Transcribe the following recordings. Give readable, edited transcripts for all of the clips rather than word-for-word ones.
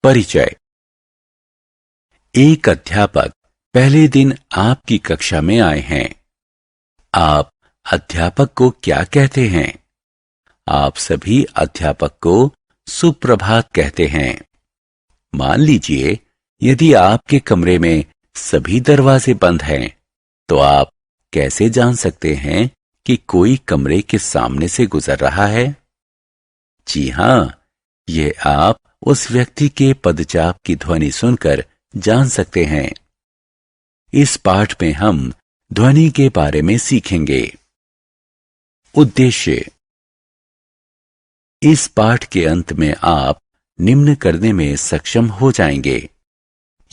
परिचय। एक अध्यापक पहले दिन आपकी कक्षा में आए हैं। आप अध्यापक को क्या कहते हैं? आप सभी अध्यापक को सुप्रभात कहते हैं। मान लीजिए, यदि आपके कमरे में सभी दरवाजे बंद हैं, तो आप कैसे जान सकते हैं कि कोई कमरे के सामने से गुजर रहा है? जी हां, ये आप उस व्यक्ति के पदचाप की ध्वनि सुनकर जान सकते हैं। इस पाठ में हम ध्वनि के बारे में सीखेंगे। उद्देश्य। इस पाठ के अंत में आप निम्न करने में सक्षम हो जाएंगे।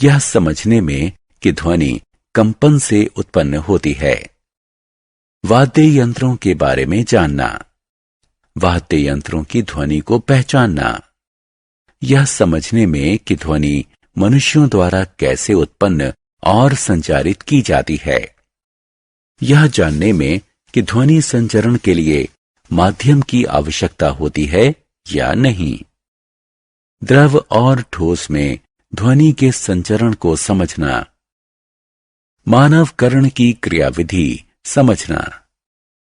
यह समझने में कि ध्वनि कंपन से उत्पन्न होती है। वाद्य यंत्रों के बारे में जानना। वाद्य यंत्रों की ध्वनि को पहचानना। यह समझने में कि ध्वनि मनुष्यों द्वारा कैसे उत्पन्न और संचारित की जाती है। यह जानने में कि ध्वनि संचरण के लिए माध्यम की आवश्यकता होती है या नहीं। द्रव और ठोस में ध्वनि के संचरण को समझना। मानव कर्ण की क्रियाविधि समझना।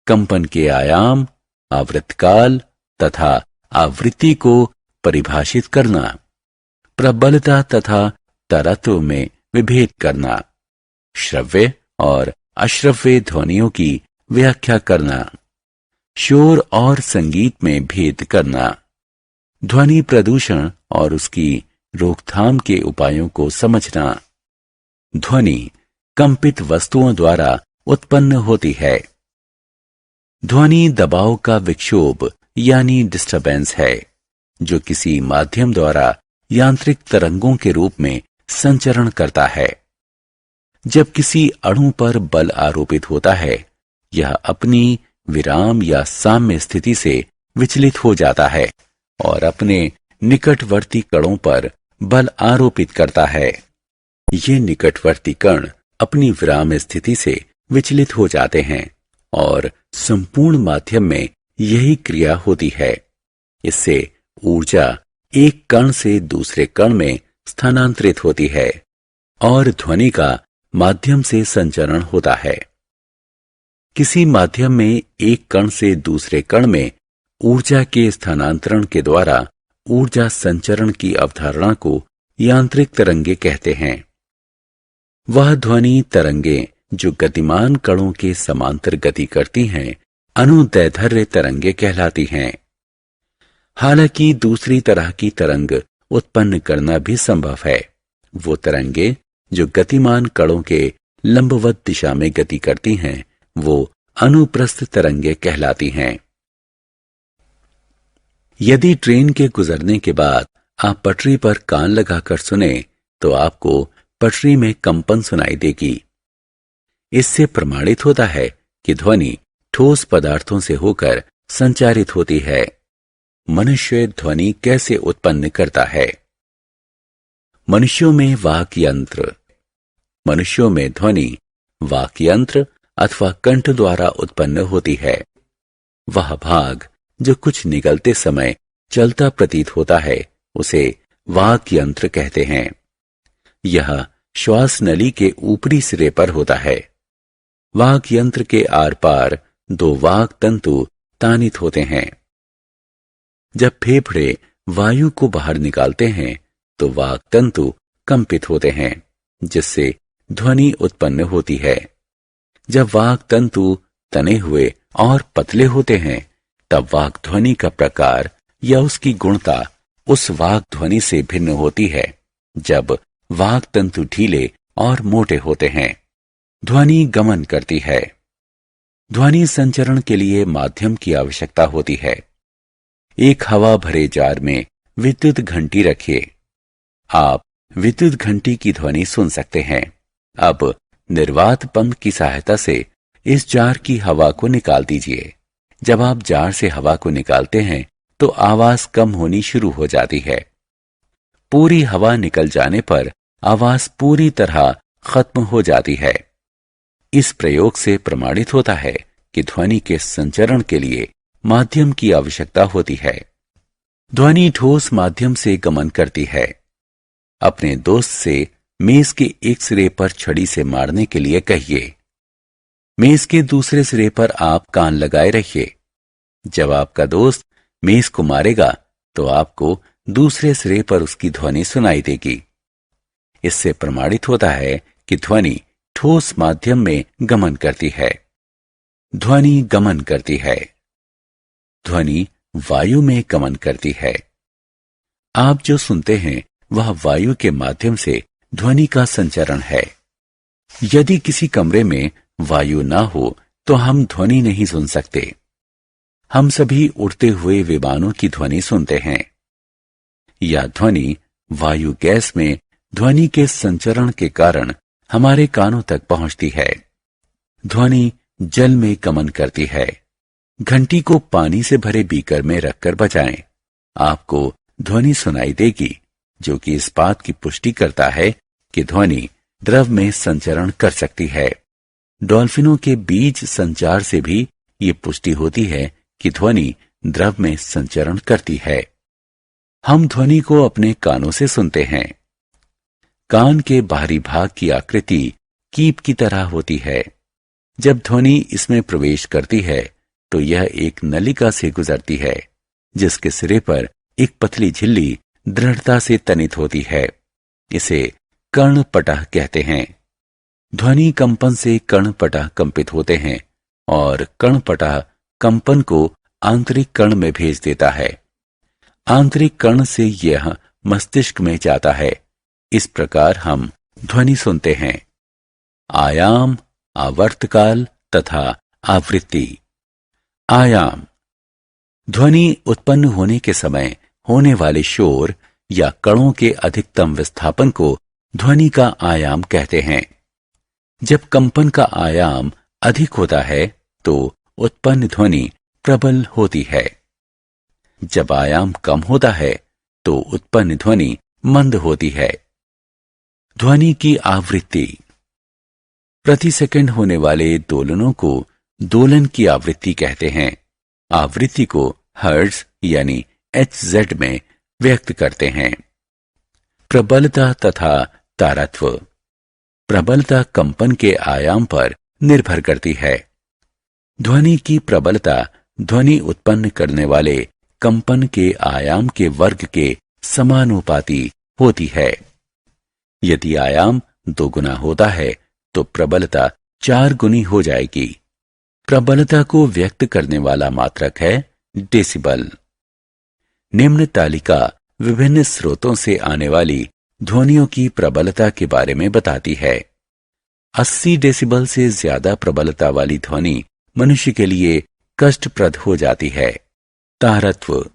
कंपन के आयाम, आवृत्तकाल तथा आवृत्ति को परिभाषित करना। प्रबलता तथा तरत्व में विभेद करना। श्रव्य और अश्रव्य ध्वनियों की व्याख्या करना। शोर और संगीत में भेद करना। ध्वनि प्रदूषण और उसकी रोकथाम के उपायों को समझना। ध्वनि कंपित वस्तुओं द्वारा उत्पन्न होती है। ध्वनि दबाव का विक्षोभ यानी डिस्टरबेंस है, जो किसी माध्यम द्वारा यांत्रिक तरंगों के रूप में संचरण करता है। जब किसी अणु पर बल आरोपित होता है, यह अपनी विराम या साम्य स्थिति से विचलित हो जाता है और अपने निकटवर्ती कणों पर बल आरोपित करता है। ये निकटवर्ती कण अपनी विराम स्थिति से विचलित हो जाते हैं और संपूर्ण माध्यम में यही क्रिया होती है। इससे ऊर्जा एक कण से दूसरे कण में स्थानांतरित होती है और ध्वनि का माध्यम से संचरण होता है। किसी माध्यम में एक कण से दूसरे कण में ऊर्जा के स्थानांतरण के द्वारा ऊर्जा संचरण की अवधारणा को यांत्रिक तरंगे कहते हैं। वह ध्वनि तरंगे जो गतिमान कणों के समांतर गति करती हैं, अनुदैर्ध्य तरंगे कहलाती हैं। हालांकि दूसरी तरह की तरंग उत्पन्न करना भी संभव है। वो तरंगे जो गतिमान कणों के लंबवत दिशा में गति करती हैं, वो अनुप्रस्थ तरंगे कहलाती हैं। यदि ट्रेन के गुजरने के बाद आप पटरी पर कान लगाकर सुने, तो आपको पटरी में कंपन सुनाई देगी। इससे प्रमाणित होता है कि ध्वनि ठोस पदार्थों से होकर संचारित होती है। मनुष्य ध्वनि कैसे उत्पन्न करता है? मनुष्यों में वाक यंत्र। मनुष्यों में ध्वनि वाक यंत्र अथवा कंठ द्वारा उत्पन्न होती है। वह भाग जो कुछ निगलते समय चलता प्रतीत होता है, उसे वाक यंत्र कहते हैं। यह श्वास नली के ऊपरी सिरे पर होता है। वाक यंत्र के आर पार दो वाक तंतु तानित होते हैं। जब फेफड़े वायु को बाहर निकालते हैं, तो वाक तंतु कंपित होते हैं, जिससे ध्वनि उत्पन्न होती है। जब वाक तंतु तने हुए और पतले होते हैं, तब वाक ध्वनि का प्रकार या उसकी गुणता उस वाक ध्वनि से भिन्न होती है जब वाक तंतु ढीले और मोटे होते हैं। ध्वनि गमन करती है। ध्वनि संचरण के लिए माध्यम की आवश्यकता होती है। एक हवा भरे जार में विद्युत घंटी रखिए। आप विद्युत घंटी की ध्वनि सुन सकते हैं। अब निर्वात पंप की सहायता से इस जार की हवा को निकाल दीजिए। जब आप जार से हवा को निकालते हैं, तो आवाज कम होनी शुरू हो जाती है। पूरी हवा निकल जाने पर आवाज पूरी तरह खत्म हो जाती है। इस प्रयोग से प्रमाणित होता है कि ध्वनि के संचरण के लिए माध्यम की आवश्यकता होती है। ध्वनि ठोस माध्यम से गमन करती है। अपने दोस्त से मेज के एक सिरे पर छड़ी से मारने के लिए कहिए। मेज के दूसरे सिरे पर आप कान लगाए रखिए। जब आपका दोस्त मेज को मारेगा तो आपको दूसरे सिरे पर उसकी ध्वनि सुनाई देगी। इससे प्रमाणित होता है कि ध्वनि ठोस माध्यम में गमन करती है। ध्वनि गमन करती है। ध्वनि वायु में गमन करती है। आप जो सुनते हैं वह वायु के माध्यम से ध्वनि का संचरण है। यदि किसी कमरे में वायु ना हो तो हम ध्वनि नहीं सुन सकते। हम सभी उड़ते हुए विमानों की ध्वनि सुनते हैं। यह ध्वनि वायु गैस में ध्वनि के संचरण के कारण हमारे कानों तक पहुंचती है। ध्वनि जल में गमन करती है। घंटी को पानी से भरे बीकर में रखकर बजाएं। आपको ध्वनि सुनाई देगी, जो कि इस बात की पुष्टि करता है कि ध्वनि द्रव में संचरण कर सकती है। डॉल्फिनों के बीज संचार से भी ये पुष्टि होती है कि ध्वनि द्रव में संचरण करती है। हम ध्वनि को अपने कानों से सुनते हैं। कान के बाहरी भाग की आकृति कीप की तरह होती है। जब ध्वनि इसमें प्रवेश करती है तो यह एक नलिका से गुजरती है, जिसके सिरे पर एक पतली झिल्ली दृढ़ता से तनित होती है। इसे कर्णपटह कहते हैं। ध्वनि कंपन से कर्णपटह कंपित होते हैं और कर्णपटह कंपन को आंतरिक कर्ण में भेज देता है। आंतरिक कर्ण से यह मस्तिष्क में जाता है। इस प्रकार हम ध्वनि सुनते हैं। आयाम, आवर्तकाल तथा आवृत्ति। आयाम ध्वनि उत्पन्न होने के समय होने वाले शोर या कणों के अधिकतम विस्थापन को ध्वनि का आयाम कहते हैं। जब कंपन का आयाम अधिक होता है तो उत्पन्न ध्वनि प्रबल होती है। जब आयाम कम होता है तो उत्पन्न ध्वनि मंद होती है। ध्वनि की आवृत्ति। प्रति सेकंड होने वाले दोलनों को दोलन की आवृत्ति कहते हैं। आवृत्ति को हर्ट्ज यानी HZ में व्यक्त करते हैं। प्रबलता तथा तारत्व। प्रबलता कंपन के आयाम पर निर्भर करती है। ध्वनि की प्रबलता ध्वनि उत्पन्न करने वाले कंपन के आयाम के वर्ग के समानुपाती होती है। यदि आयाम 2 गुना होता है तो प्रबलता 4 गुनी हो जाएगी। प्रबलता को व्यक्त करने वाला मात्रक है डेसिबल। निम्न तालिका विभिन्न स्रोतों से आने वाली ध्वनियों की प्रबलता के बारे में बताती है। 80 डेसिबल से ज्यादा प्रबलता वाली ध्वनि मनुष्य के लिए कष्टप्रद हो जाती है। तारत्व।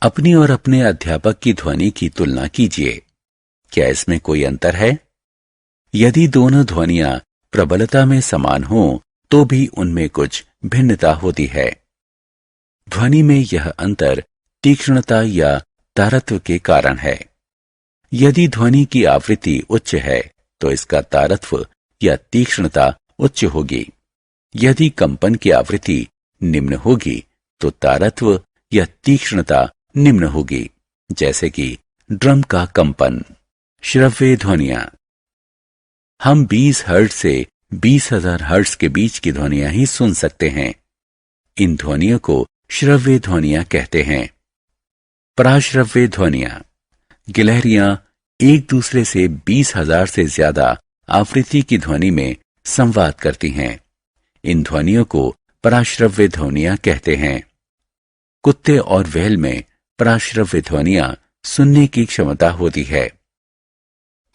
अपनी और अपने अध्यापक की ध्वनि की तुलना कीजिए। क्या इसमें कोई अंतर है? यदि दोनों ध्वनियां प्रबलता में समान हों तो भी उनमें कुछ भिन्नता होती है। ध्वनि में यह अंतर तीक्ष्णता या तारत्व के कारण है। यदि ध्वनि की आवृत्ति उच्च है तो इसका तारत्व या तीक्ष्णता उच्च होगी। यदि कंपन की आवृत्ति निम्न होगी तो तारत्व या तीक्ष्णता निम्न होगी, जैसे कि ड्रम का कंपन। श्रव्य ध्वनियां। हम 20 हर्ट्ज से 20,000 हर्ट्ज के बीच की ध्वनियां ही सुन सकते हैं। इन ध्वनियों को श्रव्य ध्वनियां कहते हैं। पराश्रव्य ध्वनियां। गिलहरियां एक दूसरे से 20,000 से ज्यादा आवृत्ति की ध्वनि में संवाद करती हैं। इन ध्वनियों को पराश्रव्य ध्वनियां कहते हैं। कुत्ते और व्हेल में पराश्रव्य ध्वनियां सुनने की क्षमता होती है।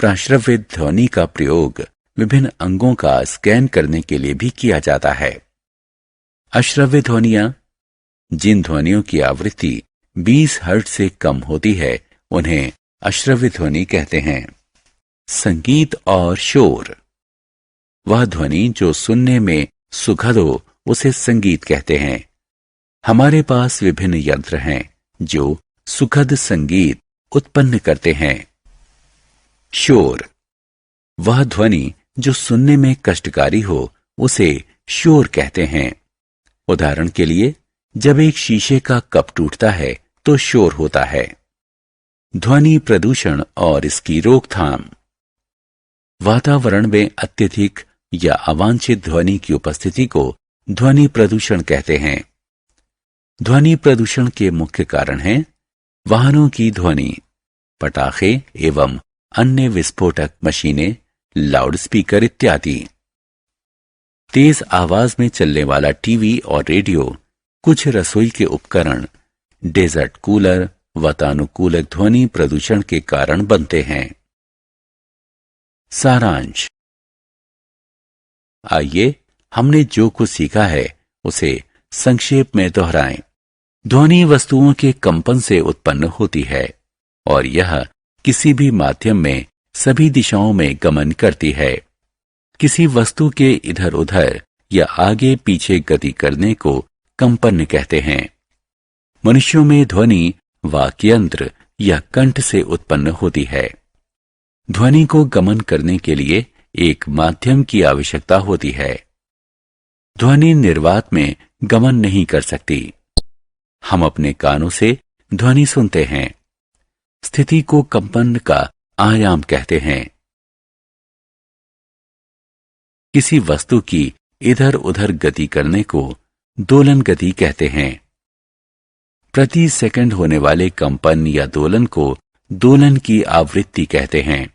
पराश्रव्य ध्वनि का प्रयोग विभिन्न अंगों का स्कैन करने के लिए भी किया जाता है। अश्रव्य ध्वनियां। जिन ध्वनियों की आवृत्ति 20 हर्ट्ज से कम होती है उन्हें अश्रव्य ध्वनि कहते हैं। संगीत और शोर। वह ध्वनि जो सुनने में सुखद हो उसे संगीत कहते हैं। हमारे पास विभिन्न यंत्र हैं जो सुखद संगीत उत्पन्न करते हैं। शोर। वह ध्वनि जो सुनने में कष्टकारी हो उसे शोर कहते हैं। उदाहरण के लिए, जब एक शीशे का कप टूटता है तो शोर होता है। ध्वनि प्रदूषण और इसकी रोकथाम। वातावरण में अत्यधिक या अवांछित ध्वनि की उपस्थिति को ध्वनि प्रदूषण कहते हैं। ध्वनि प्रदूषण के मुख्य कारण हैं वाहनों की ध्वनि, पटाखे एवं अन्य विस्फोटक मशीनें, लाउडस्पीकर इत्यादि। तेज आवाज में चलने वाला टीवी और रेडियो, कुछ रसोई के उपकरण, डेजर्ट कूलर, वातानुकूलक ध्वनि प्रदूषण के कारण बनते हैं। सारांश। आइए हमने जो कुछ सीखा है उसे संक्षेप में दोहराएं। ध्वनि वस्तुओं के कंपन से उत्पन्न होती है और यह किसी भी माध्यम में सभी दिशाओं में गमन करती है। किसी वस्तु के इधर उधर या आगे पीछे गति करने को कंपन कहते हैं। मनुष्यों में ध्वनि वाक्यंत्र या कंठ से उत्पन्न होती है। ध्वनि को गमन करने के लिए एक माध्यम की आवश्यकता होती है। ध्वनि निर्वात में गमन नहीं कर सकती। हम अपने कानों से ध्वनि सुनते हैं। स्थिति को कंपन का आयाम कहते हैं। किसी वस्तु की इधर उधर गति करने को दोलन गति कहते हैं। प्रति सेकंड होने वाले कंपन या दोलन को दोलन की आवृत्ति कहते हैं।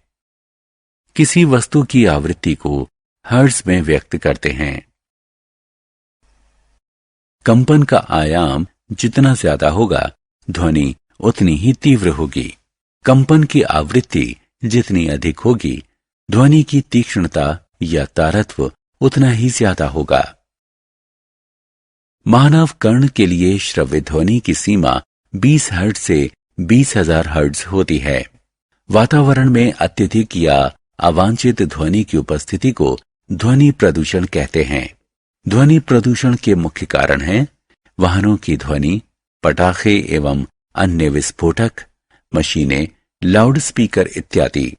किसी वस्तु की आवृत्ति को हर्ट्ज में व्यक्त करते हैं। कंपन का आयाम जितना ज्यादा होगा, ध्वनि उतनी ही तीव्र होगी। कंपन की आवृत्ति जितनी अधिक होगी, ध्वनि की तीक्ष्णता या तारत्व उतना ही ज्यादा होगा। मानव कर्ण के लिए श्रव्य ध्वनि की सीमा 20 हर्ट्ज से 20,000 हर्ट्ज होती है। वातावरण में अत्यधिक या अवांछित ध्वनि की उपस्थिति को ध्वनि प्रदूषण कहते हैं। ध्वनि प्रदूषण के मुख्य कारण हैं वाहनों की ध्वनि, पटाखे एवं अन्य विस्फोटक, मशीनें, लाउडस्पीकर इत्यादि।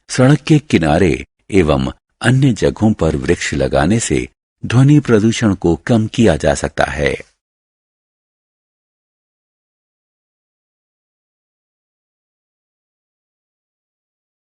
सड़क के किनारे एवं अन्य जगहों पर वृक्ष लगाने से ध्वनि प्रदूषण को कम किया जा सकता है।